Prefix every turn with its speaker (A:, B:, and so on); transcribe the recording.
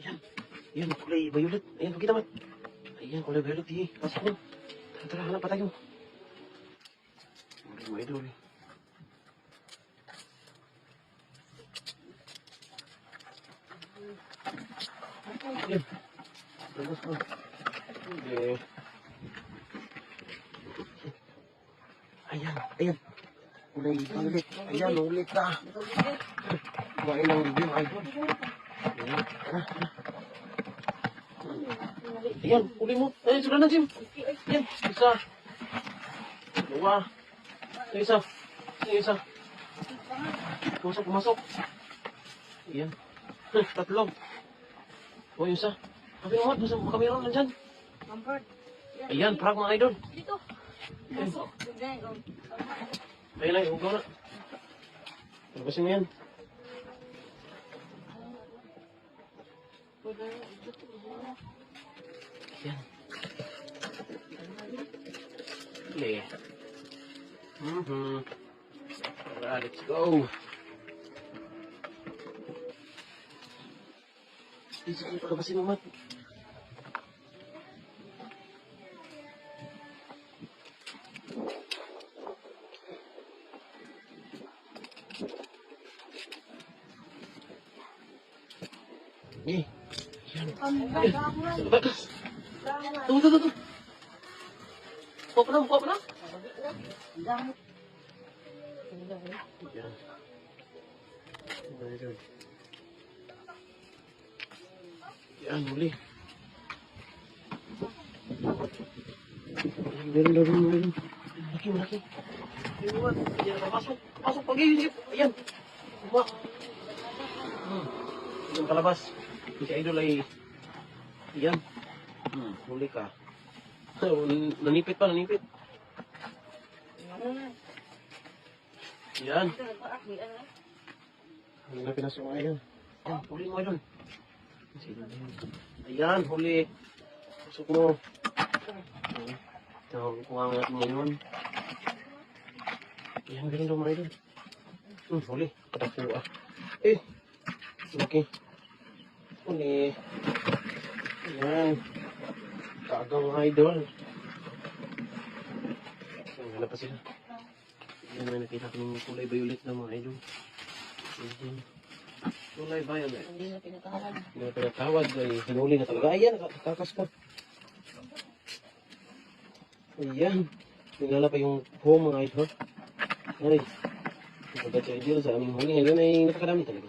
A: Ayan. Ayan, kulay violet. Ayan, pakita man. Ayan, kulay violet. Pasok mo. Tara, hanap pa tayo. Mga idol. Ayan. Labas mo. Okay. Ayan, ayan. Kulay violet. Ayan, ulit na. Kumain ng review, idol. Ayan, tara. Ayan, uli mo. Ayan, sudah na, Jim. Ayan, isa. Dua. Isa. Isa. Pumasok, pumasok. Ayan. Tatlo. O, yung isa. Sabi naman, baka mayroon nandyan. Ayan, prag mga idol.
B: Dito. Masuk.
A: Ayan na, huwag na. Labasin mo yan. Ayan. Okay. Alright, let's go. Sige, palabasin mo, Mat. Yan. Sa batas. Tunggu. Buka pa na. Yan. Yan, huli. Meron. Malaki. Ayan, pasok pagi. Ayan. Buka. Yung kalabas. Si idol ay yan. Huli ka. Nanipit. Yan. Ano na pinasok ngayon? Yan, huli mo idol. Ayan, huli. Pasok mo. Ito, kuha natin ngayon. Ayan, ganun daw mga idol. Huli. Patapuha. Okay. Huli. Ayan. Kagaw mga idol. Wala pa sila. Ayan, may nakita kong kulay violet na mga idol. Kulay violet.
B: Hindi na pinatawag.
A: Hindi na pinatawag. Ay, hinuli na talaga. Ayan, nakatakas pa. Ayan. Nilala pa yung home mga idol. Ay. Pagkat sa idol sa aming huli ngayon ay napakadami talaga.